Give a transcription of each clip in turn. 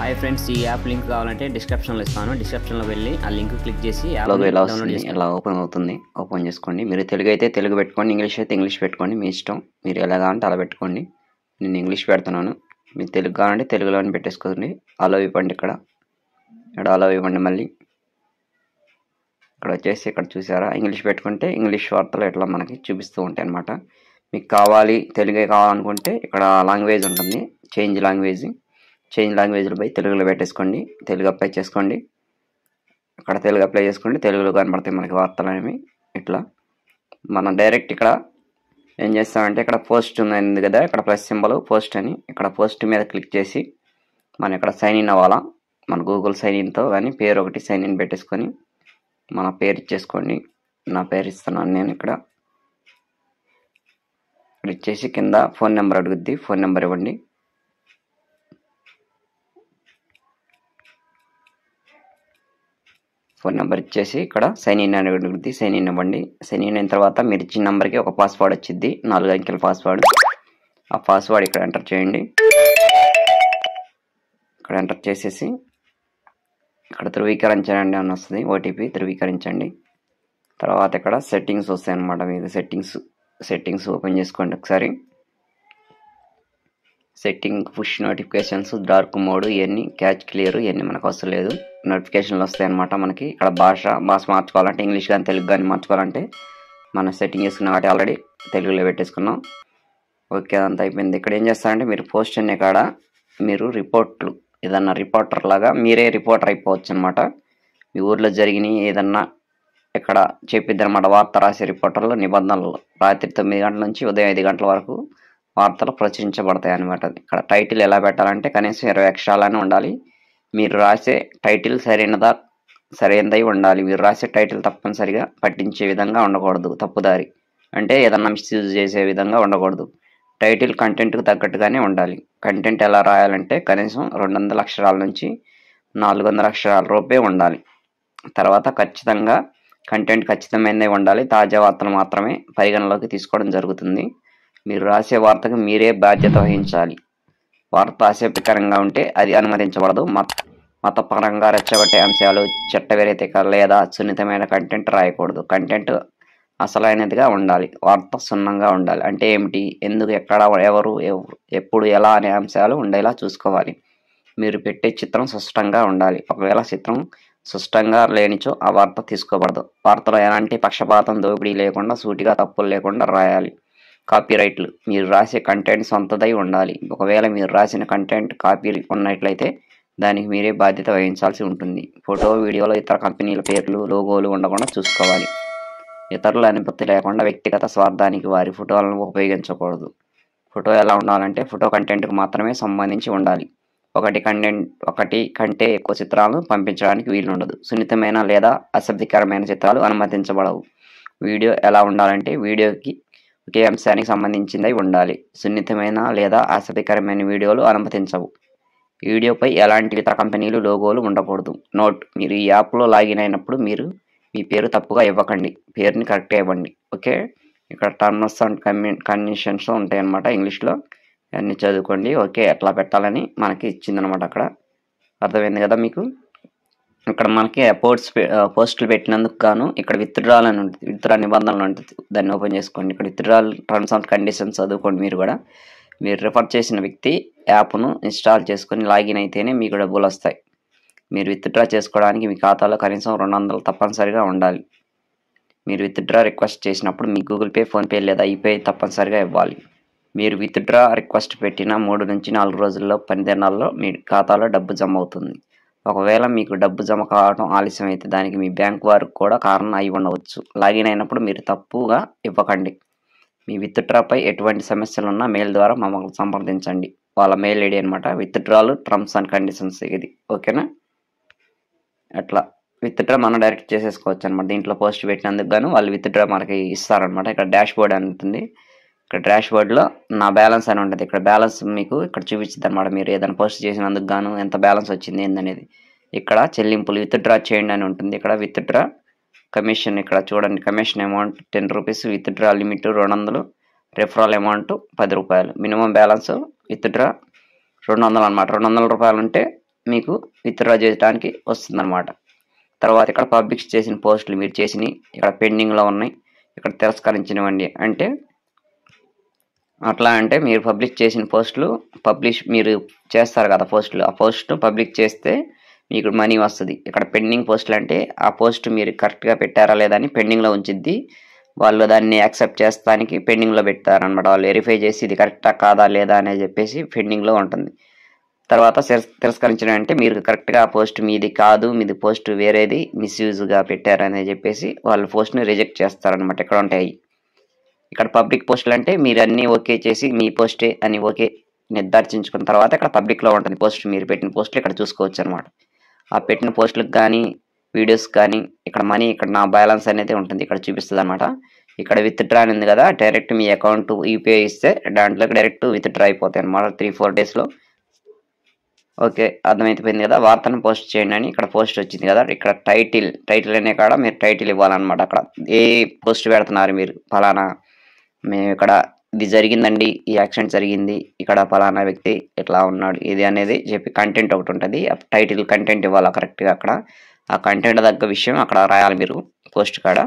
Hi friends, ఈ app link కావాలంటే డిస్క్రిప్షన్లో ఇస్తాను. డిస్క్రిప్షన్లో వెళ్ళి ఆ లింక్ క్లిక్ చేసి యాప్ డౌన్లోడ్ చేసి ఇలా ఓపెన్ అవుతుంది. ఓపెన్ చేసుకోండి. మీరు తెలుగు అయితే తెలుగు పెట్టుకోండి, ఇంగ్లీష్ అయితే ఇంగ్లీష్ పెట్టుకోండి, మీ ఇష్టం. మీరు ఎలా కావాలంటే అలా పెట్టుకోండి. నేను ఇంగ్లీష్ పెడుతున్నాను. మీరు తెలుగు కావాలంటే తెలుగులోనే పెట్టేసుకోండి. అలో ఇవ్వండి. ఇక్కడ అలో ఇవ్వండి. మళ్ళీ ఇక్కడ వచ్చేసి ఇక్కడ చూసారా, ఇంగ్లీష్ పెట్టుకుంటే ఇంగ్లీష్ వార్తలు ఇట్లా మనకి చూపిస్తూ ఉంటాయి అన్నమాట. మీకు కావాలి తెలుగే కావాలనుకుంటే ఇక్కడ లాంగ్వేజ్ ఉంటుంది, చేంజ్ లాంగ్వేజ్లో పోయి తెలుగులో పెట్టేసుకోండి. తెలుగు అప్లై చేసుకోండి. ఇక్కడ తెలుగు అప్లై చేసుకోండి. తెలుగులో కనబడతాయి మనకి వార్తలు అనేవి. ఇట్లా మనం డైరెక్ట్ ఇక్కడ ఏం చేస్తామంటే ఇక్కడ పోస్ట్ ఉంది కదా, ఇక్కడ ప్లస్ సింబల్ పోస్ట్ అని, ఇక్కడ పోస్ట్ మీద క్లిక్ చేసి మనం ఇక్కడ సైన్ ఇన్ అవ్వాలా. మన గూగుల్ సైన్ ఇన్తో కానీ పేరు ఒకటి సైన్ ఇన్ పెట్టేసుకొని మన పేరు ఇచ్చేసుకోండి. నా పేరు ఇస్తున్నాను నేను. ఇక్కడ ఇచ్చేసి కింద ఫోన్ నెంబర్ అడుగుద్ది, ఫోన్ నెంబర్ ఇవ్వండి. ఫోన్ నెంబర్ ఇచ్చేసి ఇక్కడ సైన్ ఇన్ అని అడుగుద్ది, సైన్ ఇన్ ఇవ్వండి. సైన్ ఇన్ అయిన తర్వాత మీరు ఇచ్చిన నెంబర్కి ఒక పాస్వర్డ్ వచ్చింది, 4 అంకెల పాస్వర్డ్. ఆ పాస్వర్డ్ ఇక్కడ ఎంటర్ చేయండి. ఇక్కడ ఎంటర్ చేసేసి ఇక్కడ ధృవీకరించండి అని వస్తుంది, ఓటీపీ ధృవీకరించండి. తర్వాత ఇక్కడ సెట్టింగ్స్ వస్తాయి అన్నమాట. మీకు సెట్టింగ్స్ ఓపెన్ చేసుకోండి ఒకసారి. Setting, push notifications, dark mode, ఇవన్నీ క్యాచ్ క్లియర్, ఇవన్నీ మనకు అవసరం లేదు. నోటిఫికేషన్లు వస్తాయి అన్నమాట మనకి. ఇక్కడ భాష మార్చుకోవాలంటే ఇంగ్లీష్ కానీ తెలుగు కానీ మార్చుకోవాలంటే మనం సెట్టింగ్ చేసుకున్నాం కాబట్టి ఆల్రెడీ తెలుగులో పెట్టేసుకున్నాం. ఓకే, అదంతా అయిపోయింది. ఇక్కడ ఏం చేస్తారంటే మీరు పోస్ట్ అనే కాడ మీరు రిపోర్ట్లు, ఏదన్నా రిపోర్టర్ లాగా మీరే రిపోర్టర్ అయిపోవచ్చు అనమాట. మీ ఊర్లో జరిగినాయి ఏదన్నా ఇక్కడ చెప్పిద్ది అనమాట. వార్త రాసే రిపోర్టర్లు నిబంధనలు రాత్రి 9 గంటల నుంచి ఉదయం 5 గంటల వరకు వార్తలు ప్రచురించబడతాయి అనమాట. ఇక్కడ టైటిల్ ఎలా పెట్టాలంటే కనీసం 20 అక్షరాలనే ఉండాలి. మీరు రాసే టైటిల్ సరైనదై ఉండాలి. మీరు రాసే టైటిల్ తప్పనిసరిగా పట్టించే విధంగా ఉండకూడదు, తప్పుదారి అంటే ఏదన్నా మిస్యూజ్ చేసే విధంగా ఉండకూడదు. టైటిల్ కంటెంట్కి తగ్గట్టుగానే ఉండాలి. కంటెంట్ ఎలా రాయాలంటే కనీసం 200 అక్షరాల నుంచి 400 అక్షరాల రూపే ఉండాలి. తర్వాత ఖచ్చితంగా కంటెంట్ ఖచ్చితమైనదే ఉండాలి. తాజా వార్తలు మాత్రమే పరిగణలోకి తీసుకోవడం జరుగుతుంది. మీరు రాసే వార్తకు మీరే బాధ్యత వహించాలి. వార్త ఆసక్తికరంగా ఉంటే అది అనుమతించబడదు. మతపరంగా రెచ్చగొట్టే అంశాలు, చట్ట వ్యతిరేక లేదా సున్నితమైన కంటెంట్ రాయకూడదు. కంటెంట్ అసలైనదిగా ఉండాలి. వార్త సున్నంగా ఉండాలి. అంటే ఏమిటి, ఎందుకు, ఎక్కడ, ఎవరు, ఎప్పుడు, ఎలా అనే అంశాలు ఉండేలా చూసుకోవాలి. మీరు పెట్టే చిత్రం స్పష్టంగా ఉండాలి. ఒకవేళ చిత్రం స్పష్టంగా లేనిచో ఆ వార్త తీసుకోబడదు. వార్తలో ఎలాంటి పక్షపాతం, దోపిడీ లేకుండా సూటిగా తప్పులు లేకుండా రాయాలి. కాపీరైట్లు, మీరు రాసే కంటెంట్ సొంతదై ఉండాలి. ఒకవేళ మీరు రాసిన కంటెంట్ కాపీ ఉన్నట్లయితే దానికి మీరే బాధ్యత వహించాల్సి ఉంటుంది. ఫోటో, వీడియోలో ఇతర కంపెనీల పేర్లు, లోగోలు ఉండకుండా చూసుకోవాలి. ఇతరుల అనుమతి లేకుండా వ్యక్తిగత స్వార్థానికి వారి ఫోటోలను ఉపయోగించకూడదు. ఫోటో ఎలా ఉండాలంటే ఫోటో కంటెంట్కు మాత్రమే సంబంధించి ఉండాలి. ఒకటి కంటే ఎక్కువ చిత్రాలను పంపించడానికి వీలుండదు. సున్నితమైన లేదా అసభ్యకరమైన చిత్రాలు అనుమతించబడవు. వీడియో ఎలా ఉండాలంటే వీడియోకి ఒకే అంశానికి సంబంధించిందై ఉండాలి. సున్నితమైన లేదా అసభ్యకరమైన వీడియోలు అనుమతించవు. వీడియోపై ఎలాంటి ఇతర కంపెనీలు లోగోలు ఉండకూడదు. నోట్, మీరు ఈ యాప్లో లాగిన్ అయినప్పుడు మీరు మీ పేరు తప్పుగా ఇవ్వకండి, పేరుని కరెక్ట్గా ఇవ్వండి. ఓకే, ఇక్కడ టర్మ్స్ అండ్ కండిషన్స్ ఉంటాయి అన్నమాట ఇంగ్లీష్లో, అన్నీ చదువుకోండి. ఓకే, ఎట్లా పెట్టాలని మనకి ఇచ్చిందనమాట. అక్కడ అర్థమైంది కదా మీకు. ఇక్కడ మనకి పోస్టులు పెట్టినందుకు గాను ఇక్కడ విత్డ్రాల్ అని ఉంటుంది, విత్డ్రా నిబంధనలు ఉంటుంది. దాన్ని ఓపెన్ చేసుకోండి. ఇక్కడ విత్డ్రాల్ టర్మ్స్ అండ్ కండిషన్స్ చదువుకోండి. మీరు కూడా మీరు రిఫర్ చేసిన వ్యక్తి యాప్ను ఇన్స్టాల్ చేసుకొని లాగిన్ అయితేనే మీకు డబ్బులు వస్తాయి. మీరు విత్డ్రా చేసుకోవడానికి మీ ఖాతాలో కనీసం 200 తప్పనిసరిగా ఉండాలి. మీరు విత్డ్రా రిక్వెస్ట్ చేసినప్పుడు మీ గూగుల్ పే, ఫోన్పే లేదా యూపీఐ తప్పనిసరిగా ఇవ్వాలి. మీరు విత్డ్రా రిక్వెస్ట్ పెట్టిన 3 నుంచి 4 రోజుల్లో, 10 దినాల్లో మీ ఖాతాలో డబ్బు జమ అవుతుంది. ఒకవేళ మీకు డబ్బు జమ కావడం ఆలస్యం అయితే దానికి మీ బ్యాంక్ వారికి కూడా కారణం అయి ఉండవచ్చు. లాగిన్ అయినప్పుడు మీరు తప్పుగా ఇవ్వకండి. మీ విత్డ్రాపై ఎటువంటి సమస్యలున్నా మెయిల్ ద్వారా మమ్మల్ని సంప్రదించండి. వాళ్ళ మెయిల్ ఐడి అనమాట. విత్డ్రాల్ టర్మ్స్ అండ్ కండిషన్స్ ఇది. ఓకేనా, అట్లా విత్డ్రా మనం డైరెక్ట్ చేసేసుకోవచ్చు అనమాట. దీంట్లో పోస్ట్ పెట్టినందుకు గాను వాళ్ళు విత్డ్రా మనకి ఇస్తారనమాట. ఇక్కడ డాష్ బోర్డ్ అని ఉంటుంది. ఇక్కడ డాష్ బోర్డ్లో నా బ్యాలెన్స్ అని ఉంటుంది. ఇక్కడ బ్యాలెన్స్ మీకు ఇక్కడ చూపించింది అనమాట. మీరు ఏదైనా పోస్ట్ చేసినందుకు గాను ఎంత బ్యాలెన్స్ వచ్చింది ఏందనేది. ఇక్కడ చెల్లింపులు విత్డ్రా చేయండి అని ఉంటుంది. ఇక్కడ విత్డ్రా కమిషన్, ఇక్కడ చూడండి, commission amount 10 rupees, withdraw limit 200, referral amount 10 రూపాయలు, మినిమం బ్యాలెన్స్ విత్డ్రా 200 అనమాట. 200 రూపాయలు ఉంటే మీకు విత్డ్రా చేయడానికి వస్తుందన్నమాట. తర్వాత ఇక్కడ పబ్లిష్ చేసిన పోస్టులు మీరు చేసినవి ఇక్కడ పెండింగ్లో ఉన్నాయి, ఇక్కడ తిరస్కరించినవండి అంటే అంటే మీరు పబ్లిష్ చేసిన పోస్టులు మీరు చేస్తారు కదా పోస్టులు, ఆ పోస్ట్ పబ్లిక్ చేస్తే మీకు మనీ వస్తుంది. ఇక్కడ పెండింగ్ పోస్టులు అంటే ఆ పోస్ట్ మీరు కరెక్ట్గా పెట్టారా లేదా అని పెండింగ్లో ఉంచిద్ది. వాళ్ళు దాన్ని యాక్సెప్ట్ చేస్తానికి పెండింగ్లో పెట్టారనమాట. వాళ్ళు వెరిఫై చేసి ఇది కరెక్టా కాదా లేదా అని చెప్పేసి పెండింగ్లో ఉంటుంది. తర్వాత తిరస్కరించడం అంటే మీరు కరెక్ట్గా ఆ పోస్ట్ మీది కాదు, మీది పోస్ట్ వేరేది మిస్యూజ్గా పెట్టారని చెప్పేసి వాళ్ళు పోస్ట్ని రిజెక్ట్ చేస్తారనమాట. ఇక్కడ ఉంటాయి. ఇక్కడ పబ్లిక్ పోస్టులు అంటే మీరు అన్నీ ఓకే చేసి మీ పోస్టే అని ఓకే నిర్ధారించుకున్న తర్వాత ఇక్కడ పబ్లిక్లో ఉంటుంది పోస్ట్. మీరు పెట్టిన పోస్టులు ఇక్కడ చూసుకోవచ్చు అనమాట. ఆ పెట్టిన పోస్టులకు కానీ వీడియోస్ కానీ ఇక్కడ మనీ ఇక్కడ నా బ్యాలెన్స్ అనేది ఉంటుంది, ఇక్కడ చూపిస్తుంది అనమాట. ఇక్కడ విత్డ్రా అని ఉంది కదా, డైరెక్ట్ మీ అకౌంట్ యూపీఐ ఇస్తే దాంట్లోకి డైరెక్ట్ విత్డ్రా అయిపోతాయి అనమాట 3-4 డేస్లో. ఓకే, అర్థమైపోయింది కదా. వార్తను పోస్ట్ చేయండి అని ఇక్కడ పోస్ట్ వచ్చింది కదా. ఇక్కడ టైటిల్ అనే కాడ మీరు టైటిల్ ఇవ్వాలన్నమాట. అక్కడ ఏ పోస్ట్ పెడుతున్నారు మీరు, ఫలానా మేము ఇక్కడ ఇది జరిగిందండి, ఈ యాక్సిడెంట్ జరిగింది, ఇక్కడ ఫలానా వ్యక్తి ఇట్లా ఉన్నాడు, ఇది అనేది చెప్పి కంటెంట్ ఒకటి ఉంటుంది. టైటిల్ కంటెంట్ ఇవ్వాలి కరెక్ట్గా. అక్కడ ఆ కంటెంట్ తగ్గ విషయం అక్కడ రాయాలి మీరు పోస్ట్ కాడ.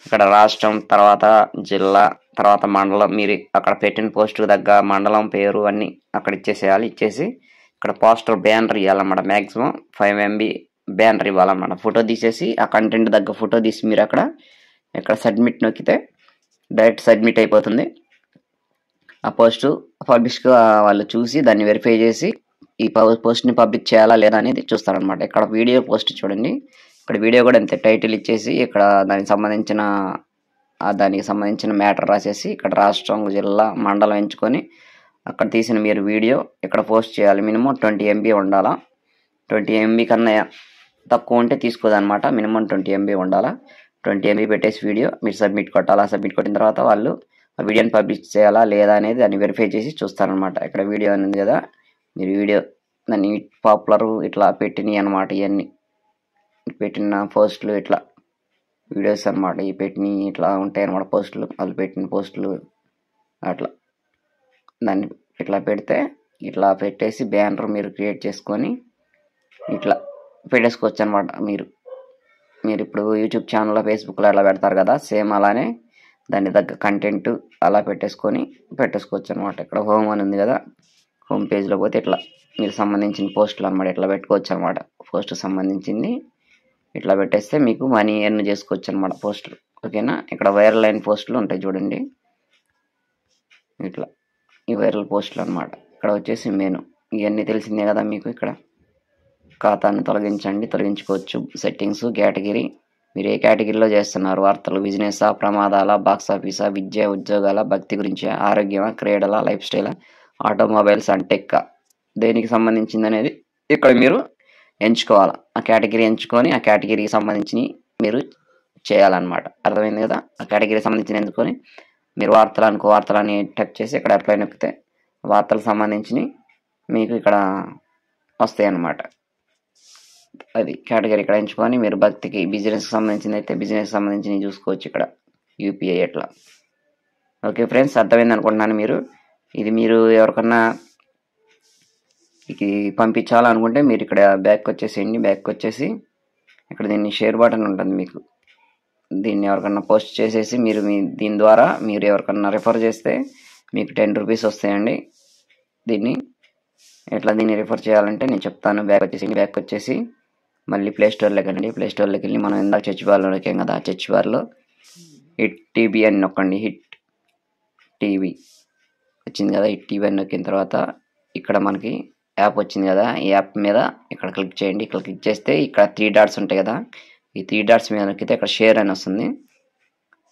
ఇక్కడ రాష్ట్రం, తర్వాత జిల్లా, తర్వాత మండలం, మీరు అక్కడ పెట్టిన పోస్టుకు తగ్గ మండలం పేరు అన్నీ అక్కడ ఇచ్చేసేయాలి. ఇచ్చేసి ఇక్కడ పోస్టర్ బ్యానర్ ఇవ్వాలన్నమాట. మ్యాక్సిమం 5 MB బ్యానర్ ఇవ్వాలన్నమాట. ఫోటో తీసేసి ఆ కంటెంట్ తగ్గ ఫోటో తీసి మీరు ఇక్కడ సబ్మిట్ నొక్కితే డైరెక్ట్ సబ్మిట్ అయిపోతుంది. ఆ పోస్ట్ పబ్లిష్గా వాళ్ళు చూసి దాన్ని వెరిఫై చేసి ఈ పోస్ట్ని పబ్లిక్ చేయాలా లేదా అనేది చూస్తారనమాట. ఇక్కడ వీడియో పోస్ట్ చూడండి, ఇక్కడ వీడియో కూడా అంతే. టైటిల్ ఇచ్చేసి ఇక్కడ దానికి సంబంధించిన మ్యాటర్ రాసేసి ఇక్కడ రాష్ట్రం, జిల్లా, మండలం ఎంచుకొని అక్కడ తీసిన మీరు వీడియో ఇక్కడ పోస్ట్ చేయాలి. మినిమం 20 MB ఉండాలా. 20 MB కన్నా తక్కువ ఉంటే తీసుకోదన్నమాట. మినిమం 20 MB ఉండాలా. 20 MB పెట్టేసి వీడియో మీరు సబ్మిట్ కొట్టాలా. సబ్మిట్ కొట్టిన తర్వాత వాళ్ళు ఆ వీడియోని పబ్లిష్ చేయాలా లేదా అనేది దాన్ని వెరిఫై చేసి చూస్తారనమాట. ఇక్కడ వీడియో అనేది కదా, మీరు వీడియో దాన్ని పాపులర్ ఇట్లా పెట్టినవి అనమాట. ఇవన్నీ పెట్టిన పోస్టులు ఇట్లా వీడియోస్ అనమాట. ఈ పెట్టినవి ఇట్లా ఉంటాయి అనమాట పోస్టులు. వాళ్ళు పెట్టిన పోస్టులు అట్లా దాన్ని ఇట్లా పెడితే ఇట్లా పెట్టేసి బ్యానర్ మీరు క్రియేట్ చేసుకొని ఇట్లా పెట్టేసుకోవచ్చు అనమాట. మీరు ఇప్పుడు యూట్యూబ్ ఛానల్లో, ఫేస్బుక్లో అట్లా పెడతారు కదా, సేమ్ అలానే దాని తగ్గ కంటెంట్ అలా పెట్టేసుకోవచ్చు అనమాట. ఇక్కడ హోమ్ అని ఉంది కదా, హోమ్ పేజ్లో పోతే ఇట్లా మీరు సంబంధించిన పోస్టులు అనమాట ఇట్లా పెట్టుకోవచ్చు అనమాట. పోస్ట్ సంబంధించింది ఇట్లా పెట్టేస్తే మీకు మనీ ఎర్న్ చేసుకోవచ్చు అనమాట పోస్టులు. ఓకేనా. ఇక్కడ వైరల్ అయిన పోస్టులు ఉంటాయి చూడండి, ఇట్లా ఈ వైరల్ పోస్టులు అనమాట. ఇక్కడ వచ్చేసి మెను, ఇవన్నీ తెలిసిందే కదా మీకు. ఇక్కడ ఖాతాను తొలగించుకోవచ్చు. సెట్టింగ్స్, కేటగిరీ, మీరు ఏ కేటగిరీలో చేస్తున్నారు, వార్తలు, బిజినెసా, ప్రమాదాల, బాక్స్ ఆఫీసా, విద్య, ఉద్యోగాల, భక్తి గురించి, ఆరోగ్యమా, క్రీడల, లైఫ్ స్టైలా, ఆటోమొబైల్స్ అండ్ టెక్, దేనికి సంబంధించింది అనేది ఇక్కడ మీరు ఎంచుకోవాలి. ఆ కేటగిరీ ఎంచుకొని ఆ కేటగిరీకి సంబంధించి మీరు చేయాలన్నమాట. అర్థమైంది కదా. ఆ కేటగిరీకి సంబంధించిన ఎంచుకొని మీరు వార్తలని టచ్ చేసి ఇక్కడ అప్లై నొక్కితే వార్తలకు సంబంధించి మీకు ఇక్కడ వస్తాయి అన్నమాట. అది కేటగిరీ ఇక్కడ ఎంచుకొని మీరు భక్తికి, బిజినెస్కి సంబంధించింది అయితే బిజినెస్కి సంబంధించినవి చూసుకోవచ్చు ఇక్కడ యూపీఐ ఎట్లా. ఓకే ఫ్రెండ్స్, అర్థమైంది అనుకుంటున్నాను. మీరు ఎవరికన్నా ఇది పంపించాలనుకుంటే మీరు ఇక్కడ బ్యాక్ వచ్చేసి ఇక్కడ దీన్ని షేర్ బటన్ ఉంటుంది మీకు. దీన్ని ఎవరికన్నా పోస్ట్ చేసేసి దీని ద్వారా మీరు ఎవరికన్నా రిఫర్ చేస్తే మీకు 10 రూపీస్ వస్తాయండి. దీన్ని రిఫర్ చేయాలంటే నేను చెప్తాను. బ్యాక్ వచ్చేసి మళ్ళీ ప్లేస్టోర్లోకి వెళ్ళి మనం ఇందాక సెర్చ్ బార్లో నొక్కాం కదా, ఆ సెర్చ్ బార్లో హిట్ టీవీ అని నొక్కండి. హిట్ టీవీ వచ్చింది కదా. హిట్ టీవీ అని నొక్కిన తర్వాత ఇక్కడ మనకి యాప్ వచ్చింది కదా, ఈ యాప్ మీద ఇక్కడ క్లిక్ చేయండి. ఇక్కడ క్లిక్ చేస్తే ఇక్కడ 3 డాట్స్ ఉంటాయి కదా, ఈ 3 డాట్స్ మీద నొక్కితే ఇక్కడ షేర్ అని వస్తుంది.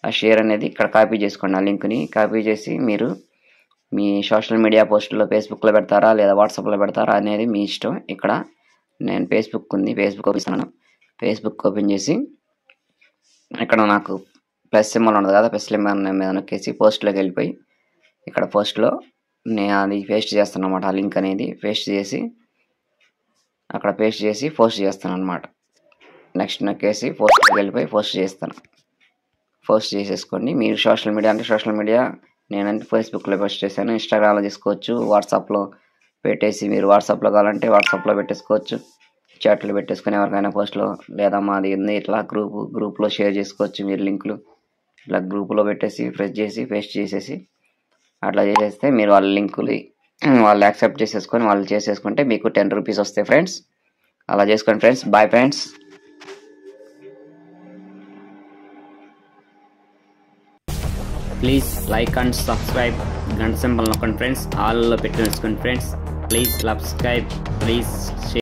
ఆ షేర్ అనేది ఇక్కడ కాపీ చేసుకోండి. ఆ లింక్ని కాపీ చేసి మీరు మీ సోషల్ మీడియా పోస్టుల్లో ఫేస్బుక్లో పెడతారా లేదా వాట్సాప్లో పెడతారా అనేది మీ ఇష్టం. ఇక్కడ నేను ఫేస్బుక్ ఓపెన్ ఫేస్బుక్ ఓపెన్ చేసి ఇక్కడ నాకు ప్లస్ సింబల్ ఉండదు కదా, ప్లస్ సింబల్ మీద నొక్కేసి పోస్ట్లోకి వెళ్ళిపోయి ఇక్కడ పోస్ట్లో నేను అది పేస్ట్ చేస్తాను అన్నమాట. ఆ లింక్ అనేది పేస్ట్ చేసి అక్కడ పోస్ట్ చేస్తాను అన్నమాట. నెక్స్ట్ నొక్కేసి పోస్ట్లోకి వెళ్ళిపోయి పోస్ట్ చేసేసుకోండి. మీరు సోషల్ మీడియా నేనంటే ఫేస్బుక్లో పోస్ట్ చేశాను, ఇన్స్టాగ్రామ్లో తీసుకోవచ్చు, వాట్సాప్లో పెట్టేసి మీరు వాట్సాప్లో కావాలంటే వాట్సాప్లో పెట్టేసుకోవచ్చు, చాట్లో పెట్టేసుకొని ఎవరికైనా పోస్ట్లో, లేదా మాది ఉంది ఇట్లా గ్రూప్లో షేర్ చేసుకోవచ్చు. మీరు లింకులు ఇట్లా గ్రూప్లో పెట్టేసి పేస్ట్ చేసేసి అట్లా చేసేస్తే మీరు వాళ్ళ లింకులు వాళ్ళు యాక్సెప్ట్ చేసేసుకొని వాళ్ళు చేసేసుకుంటే మీకు 10 రూపీస్ వస్తాయి ఫ్రెండ్స్. అలా చేసుకోండి friends. Bye friends. Please like and subscribe, గంట సింబల్ నొక్కండి ఫ్రెండ్స్, ఆల్లో పెట్టి ఉంచుకోండి ఫ్రెండ్స్. Please subscribe, please